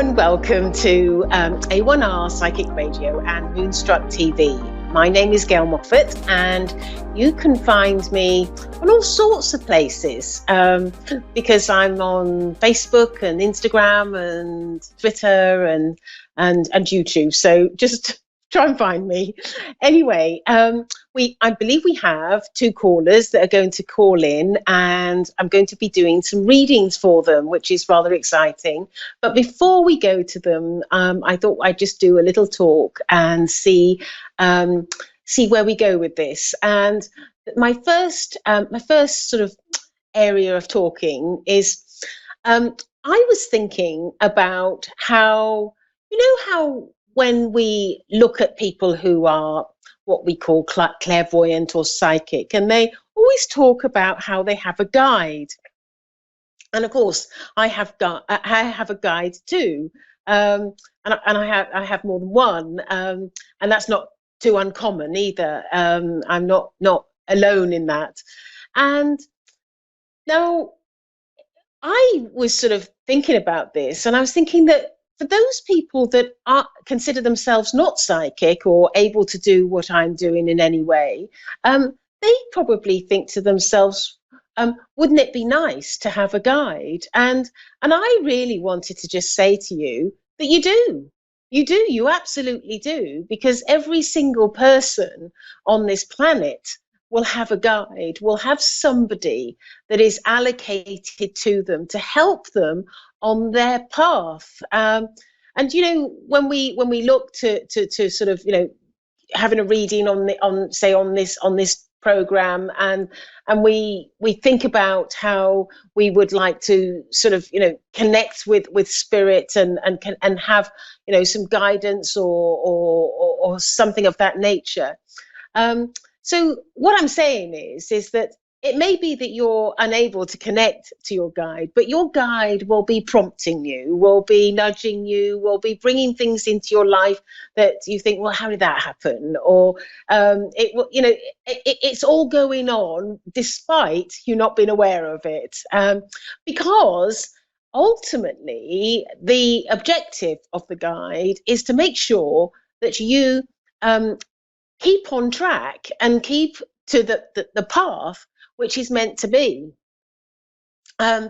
and welcome to A1R Psychic Radio and Moonstruck TV. My name is Gail Moffat, and you can find me on all sorts of places because I'm on Facebook and Instagram and Twitter and YouTube. So just try and find me. Anyway, I believe we have two callers that are going to call in, and I'm going to be doing some readings for them, which is rather exciting. But before we go to them, I thought I'd just do a little talk and see where we go with this. And my first sort of area of talking is I was thinking about how when we look at people who are what we call clairvoyant or psychic, and they always talk about how they have a guide. And of course, I have a guide too, and I have more than one, and that's not too uncommon either. I'm not alone in that. And now I was sort of thinking about this, and I was thinking that for those people that consider themselves not psychic or able to do what I'm doing in any way, they probably think to themselves, wouldn't it be nice to have a guide? And I really wanted to just say to you that you absolutely do, because every single person on this planet will have a guide, will have somebody that is allocated to them to help them on their path. And when we look to sort of having a reading on this program, and we think about how we would like to sort of connect with spirit and have some guidance or something of that nature. So what I'm saying is that it may be that you're unable to connect to your guide, but your guide will be prompting you, will be nudging you, will be bringing things into your life that you think, well, how did that happen? Or it's all going on despite you not being aware of it, because ultimately the objective of the guide is to make sure that you keep on track and keep to the path which is meant to be,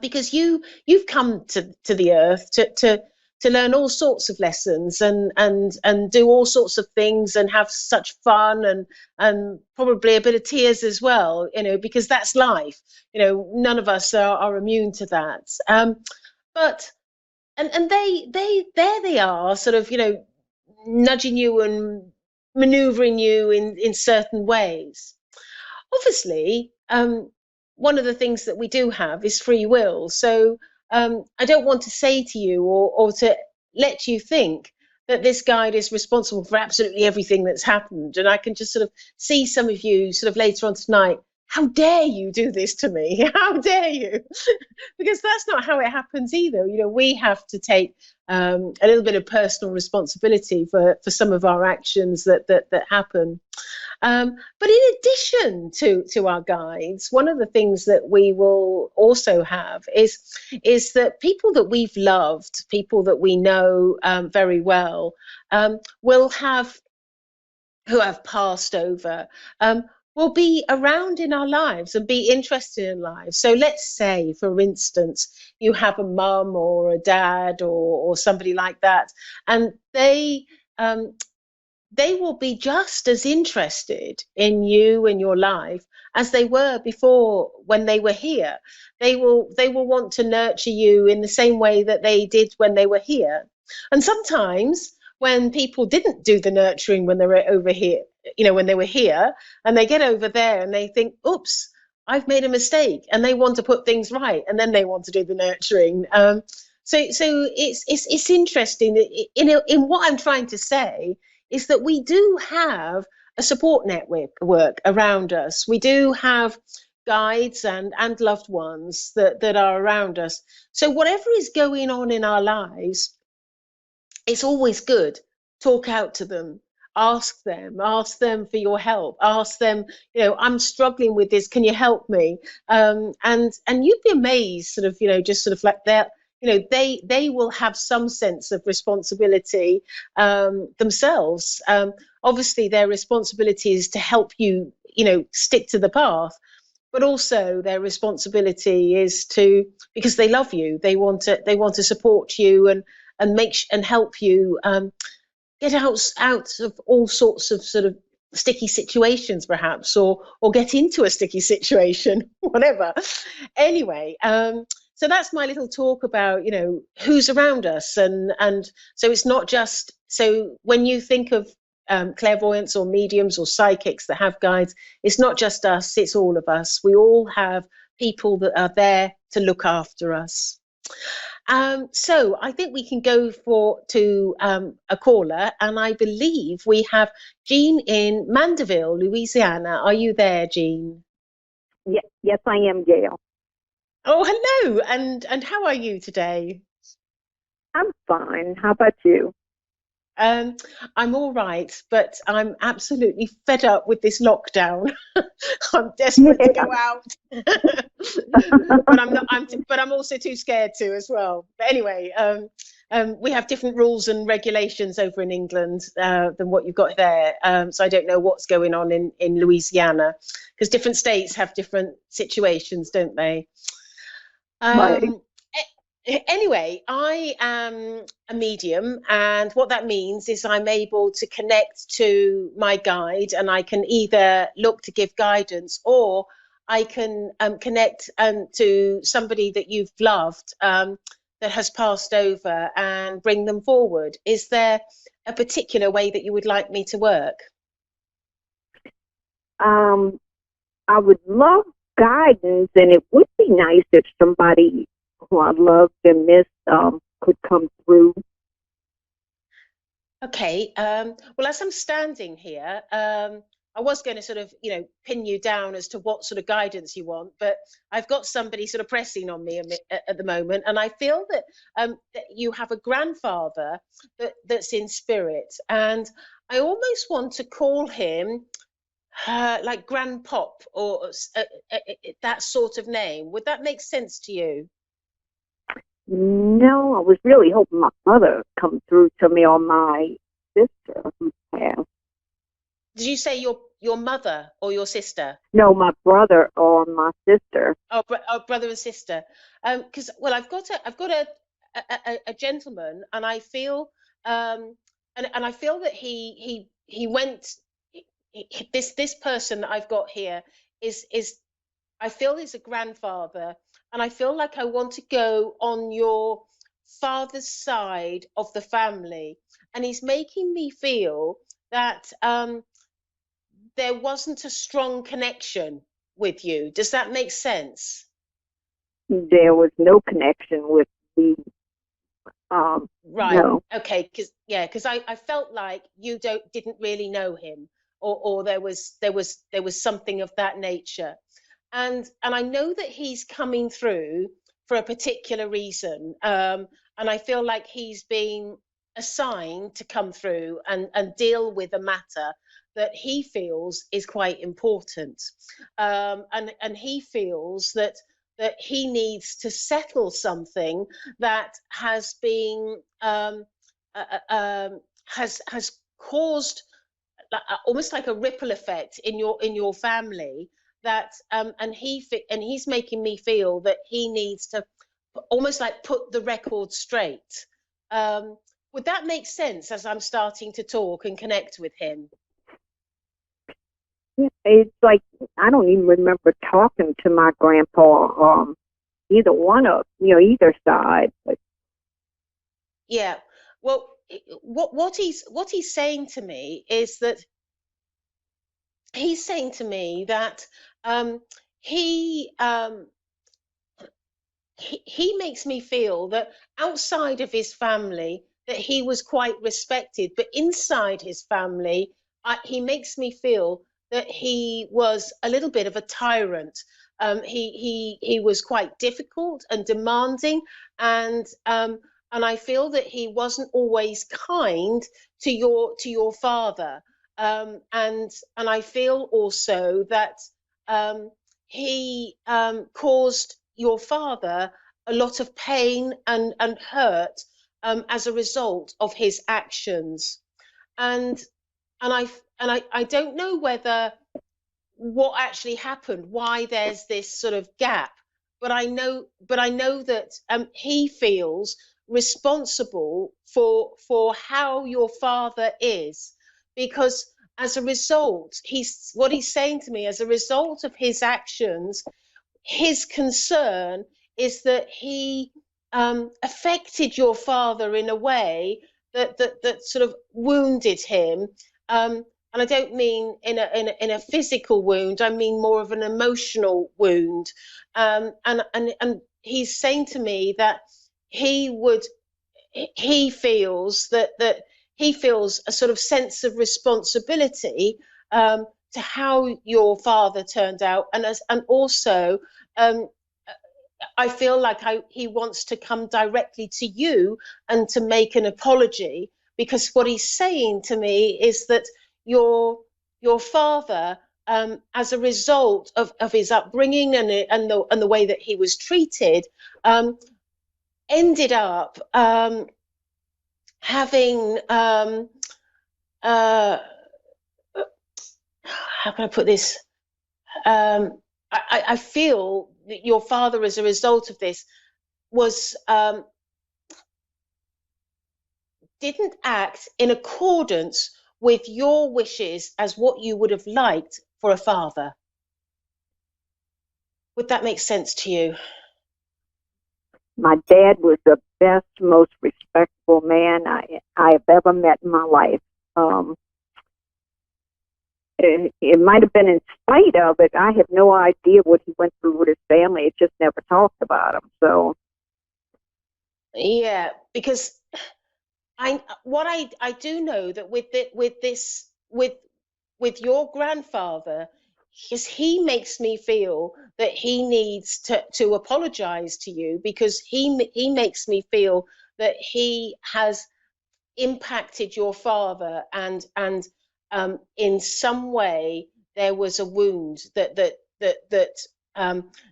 because you've come to the earth to learn all sorts of lessons and do all sorts of things and have such fun and probably a bit of tears as well, because that's life. None of us are immune to that. But they are sort of nudging you and maneuvering you in certain ways. Obviously, one of the things that we do have is free will. So I don't want to say to you or to let you think that this guide is responsible for absolutely everything that's happened. And I can just sort of see some of you sort of later on tonight, how dare you do this to me? How dare you? Because that's not how it happens either. We have to take a little bit of personal responsibility for some of our actions that happen. But in addition to our guides, one of the things that we will also have is that people that we've loved, people that we know very well, who have passed over, will be around in our lives and be interested in lives. So let's say, for instance, you have a mum or a dad or somebody like that, and they will be just as interested in you and your life as they were before when they were here. They will want to nurture you in the same way that they did when they were here. And sometimes when people didn't do the nurturing when they were over here, when they were here, and they get over there and they think, oops, I've made a mistake, and they want to put things right, and then they want to do the nurturing. So it's interesting. In what I'm trying to say is that we do have a support network around us. We do have guides and loved ones that are around us. So whatever is going on in our lives, it's always good. Talk out to them. Ask them for your help. Ask them, I'm struggling with this. Can you help me? And you'd be amazed, just like that. they will have some sense of responsibility themselves. Obviously, their responsibility is to help you, stick to the path, but also their responsibility is to, because they love you, they want to support you and and help you get out of all sorts of sort of sticky situations, perhaps, or get into a sticky situation, whatever. Anyway, so that's my little talk about who's around us, and so it's not just, so when you think of clairvoyants or mediums or psychics that have guides, it's not just us, it's all of us. We all have people that are there to look after us. So I think we can go to a caller, and I believe we have Jean in Mandeville, Louisiana. Are you there, Jean? Yes, I am, Gail. Oh, hello, and how are you today? I'm fine. How about you? Um, I'm all right, but I'm absolutely fed up with this lockdown. I'm desperate to Yeah. go out, but I'm not. But I'm also too scared to as well. But anyway, we have different rules and regulations over in England than what you've got there. So I don't know what's going on in Louisiana, because different states have different situations, don't they? Right. Um, anyway, I am a medium, and what that means is I'm able to connect to my guide, and I can either look to give guidance, or I can connect to somebody that you've loved, that has passed over, and bring them forward. Is there a particular way that you would like me to work? Um, I would love guidance, and it would be nice if somebody who I loved and missed could come through. Okay. Well, as I'm standing here, I was going to sort of, pin you down as to what sort of guidance you want, but I've got somebody sort of pressing on me at the moment, and I feel that you have a grandfather that's in spirit, and I almost want to call him like Grandpop, or that sort of name. Would that make sense to you? No, I was really hoping my mother come through to me, or my sister who passed. Did you say your mother or your sister? No, my brother or my sister. Oh, brother and sister. Because well, I've got a gentleman, and I feel and I feel that he went. This person that I've got here is I feel is a grandfather, and I feel like I want to go on your father's side of the family, and he's making me feel that there wasn't a strong connection with you. Does that make sense? There was no connection with the Right. no. Okay. Because I felt like you didn't really know him, or there was something of that nature, and I know that he's coming through for a particular reason, and I feel like he's been assigned to come through and deal with a matter that he feels is quite important, and he feels that he needs to settle something that has been has caused almost like a ripple effect in your family, that and he's making me feel that he needs to almost like put the record straight. Would that make sense as I'm starting to talk and connect with him? Yeah, it's like I don't even remember talking to my grandpa, either one of either side. But Yeah. Well, what he's saying to me is that he's saying to me that um, he he makes me feel that outside of his family that he was quite respected, but inside his family he makes me feel that he was a little bit of a tyrant. He was quite difficult and demanding, and I feel that he wasn't always kind to your father, and I feel also that um, he caused your father a lot of pain and hurt as a result of his actions. And I don't know whether what actually happened, why there's this sort of gap, but I know that he feels responsible for how your father is, because as a result, he's saying to me, as a result of his actions, his concern is that he affected your father in a way that sort of wounded him. And I don't mean in a physical wound. I mean more of an emotional wound. And he's saying to me that he would he feels that he feels a sort of sense of responsibility to how your father turned out, and also um, I feel like he wants to come directly to you and to make an apology, because what he's saying to me is that your father, as a result of his upbringing and the way that he was treated, ended up having how can I put this? I feel that your father, as a result of this, was didn't act in accordance with your wishes as what you would have liked for a father. Would that make sense to you? My dad was the best, most respectful man I have ever met in my life. It might have been in spite of it. I have no idea what he went through with his family. It just never talked about him. So yeah, because I do know that with your grandfather, he makes me feel that he needs to apologize to you, because he makes me feel that he has impacted your father, and in some way there was a wound that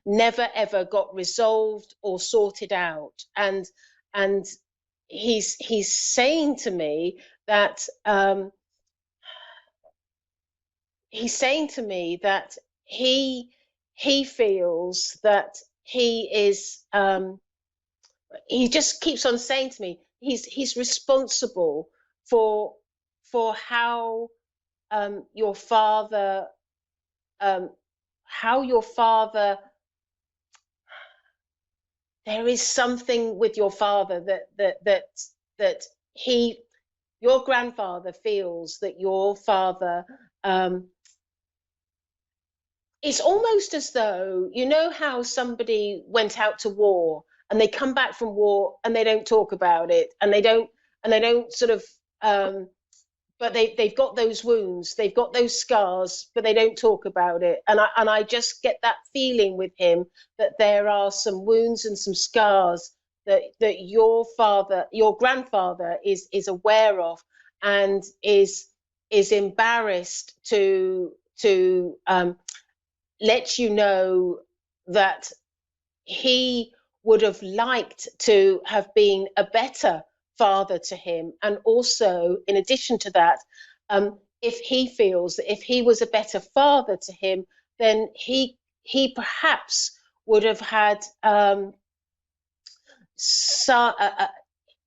never ever got resolved or sorted out, and he's saying to me that he's saying to me that he feels that he just keeps on saying to me he's responsible for how your father um, how your father there is something with your father that he your grandfather feels that your father it's almost as though, you know how somebody went out to war and they come back from war and they don't talk about it, and they don't sort of but they've got those wounds, they've got those scars, but they don't talk about it. And I just get that feeling with him that there are some wounds and some scars that your grandfather is aware of, and is embarrassed to let you know that he would have liked to have been a better father to him. And also, in addition to that, if he feels that if he was a better father to him, then he perhaps would have had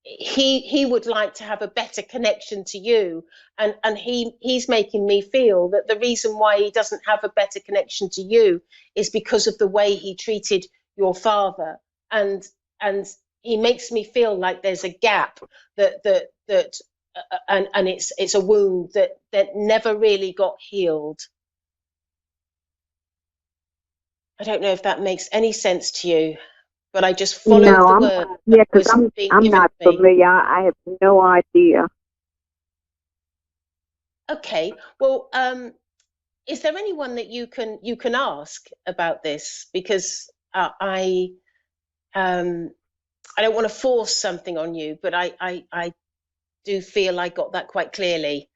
he would like to have a better connection to you, and he's making me feel that the reason why he doesn't have a better connection to you is because of the way he treated your father, and he makes me feel like there's a gap that and it's a wound that never really got healed. I don't know if that makes any sense to you, but I just followed no, the I'm word that yeah, because was being I'm given not to me. familiar. I have no idea. Okay, well, is there anyone that you can ask about this? Because I don't want to force something on you, but I do feel I got that quite clearly.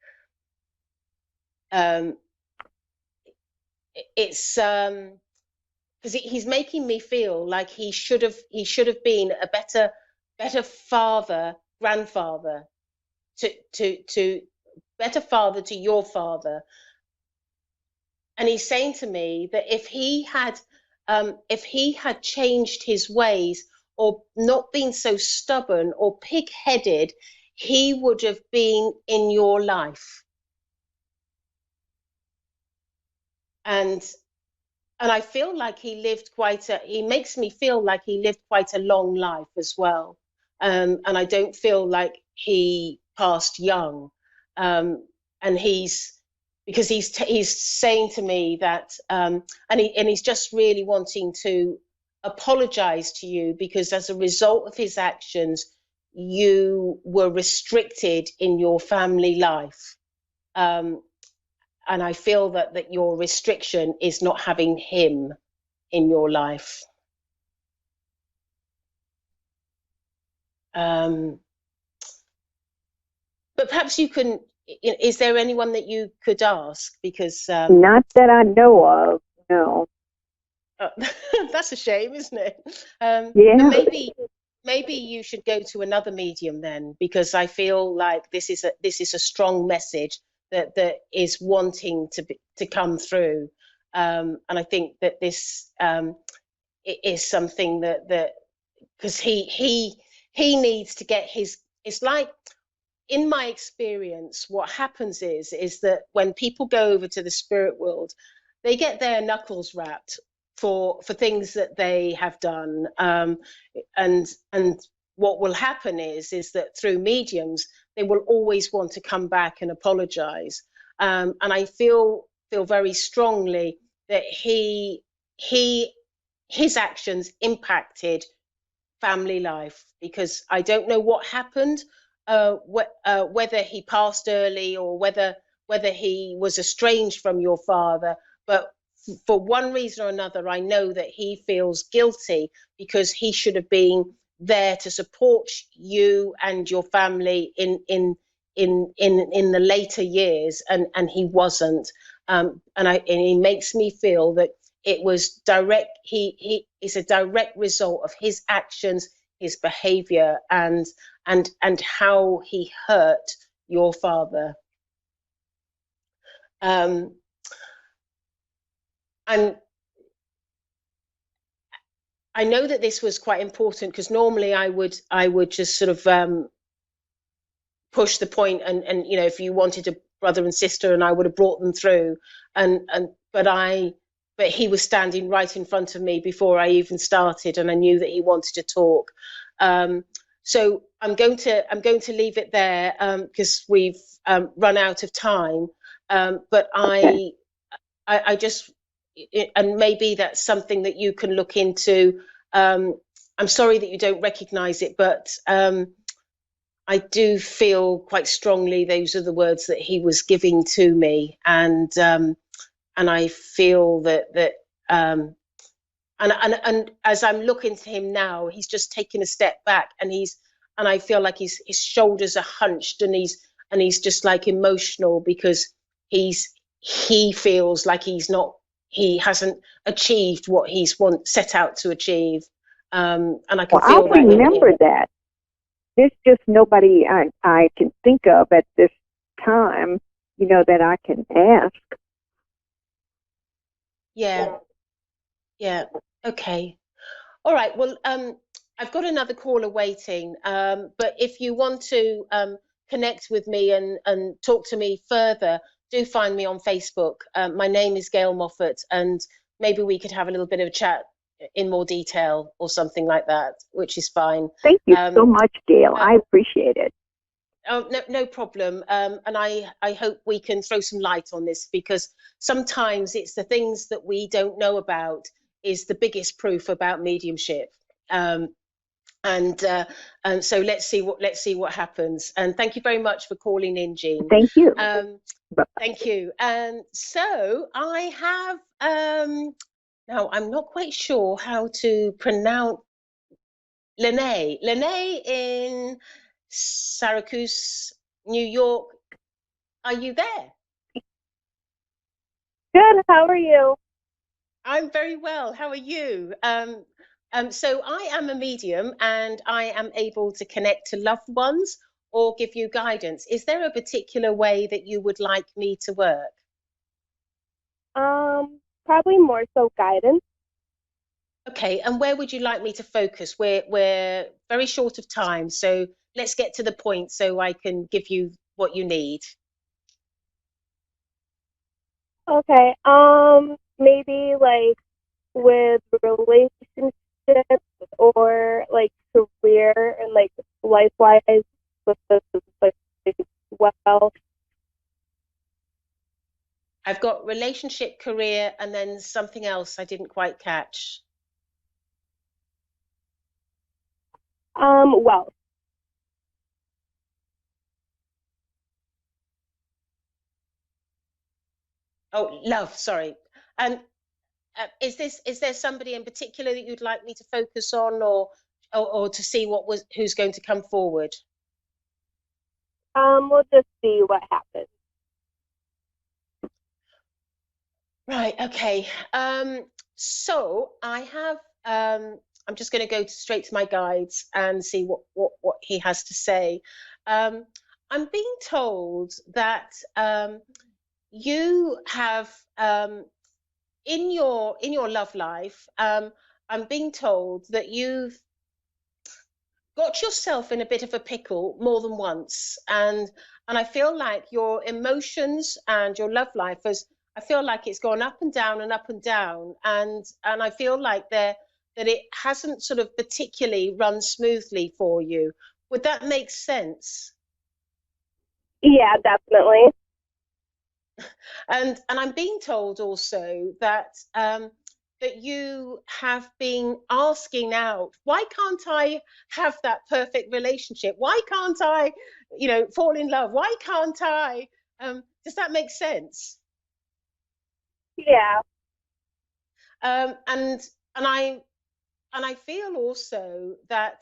Um, it's because he's making me feel like he should have been a better father, grandfather, to better father to your father. And he's saying to me that if he had changed his ways or not been so stubborn or pig-headed, he would have been in your life. And I feel like he makes me feel like he lived quite a long life as well. And I don't feel like he passed young. And because he's saying to me that, and he's just really wanting to apologize to you, because as a result of his actions, you were restricted in your family life. And I feel that your restriction is not having him in your life. But perhaps you can, is there anyone that you could ask? Because not that I know of, no. That's a shame, isn't it? Yeah. Maybe you should go to another medium then, because I feel like this is a strong message that is wanting to come through. And I think that this it is something that because he needs to get his. It's like, in my experience, what happens is that when people go over to the spirit world, they get their knuckles rapped for things that they have done, and what will happen is that through mediums they will always want to come back and apologize, and I feel very strongly that his actions impacted family life, because I don't know what happened, whether he passed early or whether he was estranged from your father, but for one reason or another, I know that he feels guilty because he should have been there to support you and your family in the later years, and he wasn't. And he makes me feel that it was direct. He is a direct result of his actions, his behavior, and how he hurt your father. And I know that this was quite important, because normally I would just sort of push the point, and if you wanted a brother and sister, and I would have brought them through, but he was standing right in front of me before I even started, and I knew that he wanted to talk. So I'm going to leave it there, because we've run out of time. But Okay. I just, and maybe that's something that you can look into. I'm sorry that you don't recognize it, but I do feel quite strongly those are the words that he was giving to me, and I feel that and as I'm looking to him now, he's just taking a step back, and I feel like his shoulders are hunched, and he's just like emotional, because he feels like he hasn't achieved what he's set out to achieve, and I can Well, feel I'll remember that. There's just nobody I can think of at this time, that I can ask. Yeah. Okay. All right. Well, I've got another caller waiting. But if you want to connect with me and talk to me further, do find me on Facebook. My name is Gail Moffat, and maybe we could have a little bit of a chat in more detail or something like that, which is fine. Thank you so much, Gail. I appreciate it. Oh, no problem. And I hope we can throw some light on this, because sometimes it's the things that we don't know about is the biggest proof about mediumship. And so let's see what happens. And thank you very much for calling in, Jean. Thank you. Thank you. And so I have now I'm not quite sure how to pronounce Lene in Syracuse, New York. Are you there? Good. How are you? I'm very well. How are you? So I am a medium and I am able to connect to loved ones or give you guidance. Is there a particular way that you would like me to work? Probably more so guidance. Okay, and where would you like me to focus? We're very short of time, so let's get to the point so I can give you what you need. Okay. Maybe like with relationships or like career and like life wise with the like well. I've got relationship, career, and then something else I didn't quite catch. Wealth. Oh, love, sorry. And is there somebody in particular that you'd like me to focus on, or to see who's going to come forward? We'll just see what happens. Right. Okay. So I have. I'm just going to go straight to my guides and see what he has to say. Um, I'm being told that you have in your love life. I'm being told that you've got yourself in a bit of a pickle more than once, and I feel like your emotions and your love life has, I feel like it's gone up and down and up and down, and I feel like that it hasn't sort of particularly run smoothly for you. Would that make sense? Yeah, definitely. And I'm being told also that you have been asking out, why can't I have that perfect relationship? Why can't I, fall in love? Why can't I? Does that make sense? Yeah. And and I feel also that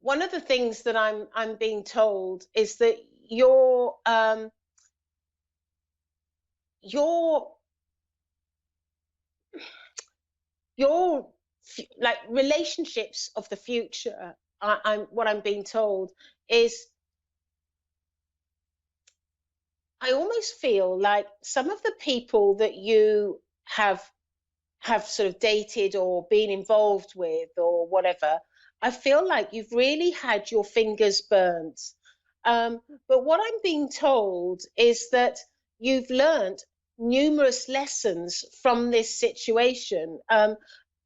one of the things that I'm being told is that your your like relationships of the future, I'm what I'm being told is, I almost feel like some of the people that you have sort of dated or been involved with or whatever, I feel like you've really had your fingers burnt. But what I'm being told is that you've learned numerous lessons from this situation,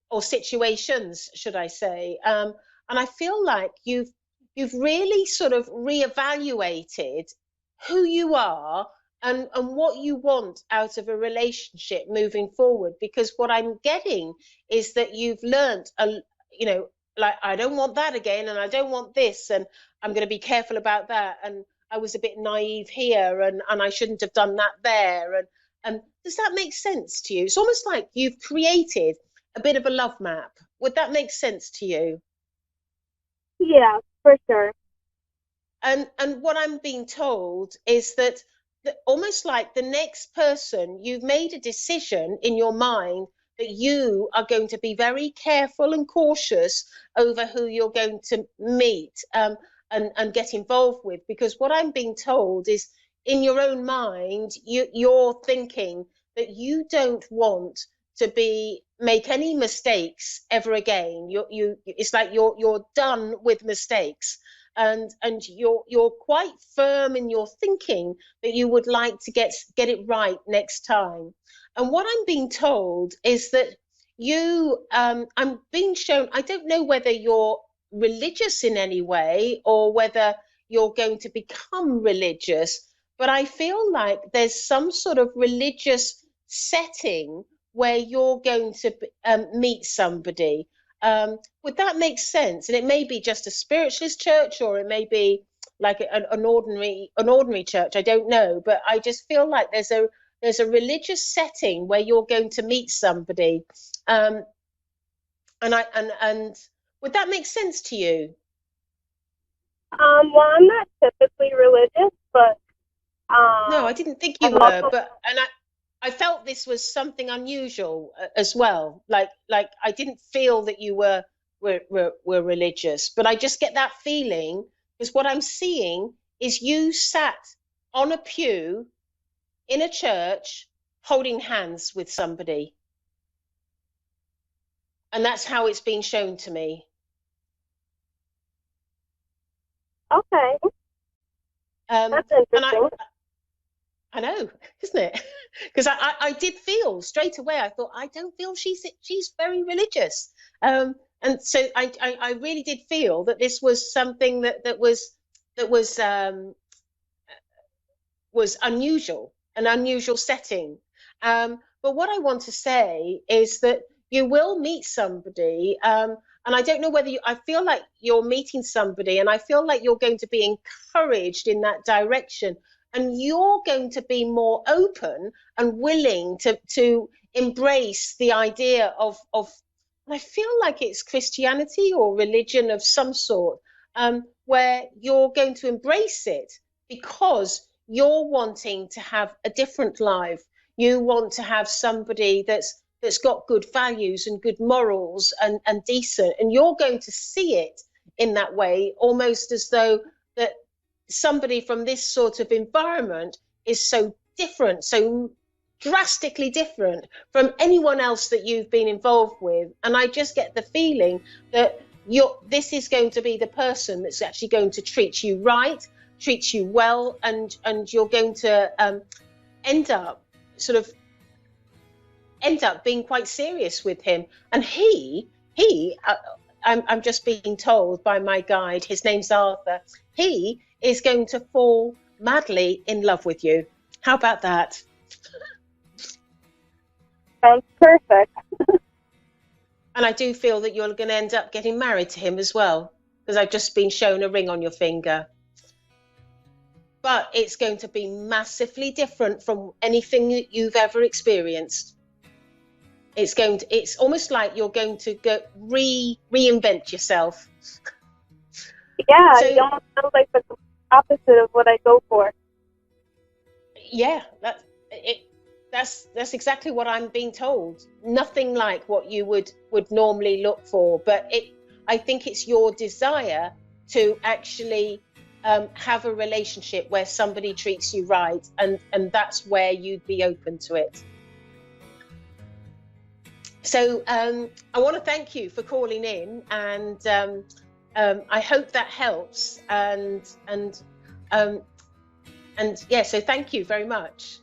or situations, should I say? And I feel like you've really sort of reevaluated who you are and what you want out of a relationship moving forward. Because what I'm getting is that you've learned you know, like, I don't want that again, and I don't want this, and I'm going to be careful about that, and I was a bit naive here, and I shouldn't have done that there, and does that make sense to you? It's almost like you've created a bit of a love map. Would that make sense to you? Yeah, for sure. And what I'm being told is that almost like the next person, you've made a decision in your mind that you are going to be very careful and cautious over who you're going to meet, and get involved with. Because what I'm being told is, in your own mind, you're thinking that you don't want to be make any mistakes ever again. It's like you're done with mistakes, and you're quite firm in your thinking that you would like to get it right next time. And what I'm being told is that I'm being shown, I don't know whether you're religious in any way or whether you're going to become religious, but I feel like there's some sort of religious setting where you're going to meet somebody. Would that make sense? And it may be just a spiritualist church, or it may be like an ordinary church. I don't know, but I just feel like there's a religious setting where you're going to meet somebody. Um, and would that make sense to you? Well, I'm not typically religious, but No, I didn't think you I'm were, also, but I felt this was something unusual as well. Like I didn't feel that you were religious, but I just get that feeling because what I'm seeing is you sat on a pew in a church holding hands with somebody, and that's how it's been shown to me. okay, Um, that's and interesting. I know, isn't it? Because I did feel straight away. I thought I don't feel she's very religious, and so I really did feel that this was something that was unusual, an unusual setting. But what I want to say is that you will meet somebody, and I don't know whether I feel like you're meeting somebody, and I feel like you're going to be encouraged in that direction, and you're going to be more open and willing to embrace the idea of. I feel like it's Christianity or religion of some sort, where you're going to embrace it because you're wanting to have a different life. You want to have somebody that's got good values and good morals and decent, and you're going to see it in that way, almost as though that somebody from this sort of environment is so different, so drastically different from anyone else that you've been involved with. And I just get the feeling that this is going to be the person that's actually going to treat you right, treats you well, and you're going to end up sort of being quite serious with him. And I'm just being told by my guide, his name's Arthur, he is going to fall madly in love with you. How about that? Sounds perfect. And I do feel that you're going to end up getting married to him as well, because I've just been shown a ring on your finger. But it's going to be massively different from anything that you've ever experienced. It's almost like you're going to reinvent yourself. Yeah, So, you almost sound like the opposite of what I go for. Yeah, that's exactly what I'm being told. Nothing like what you would normally look for, but I think it's your desire to actually have a relationship where somebody treats you right, and that's where you'd be open to it. So I want to thank you for calling in, and I hope that helps. And yeah, so thank you very much.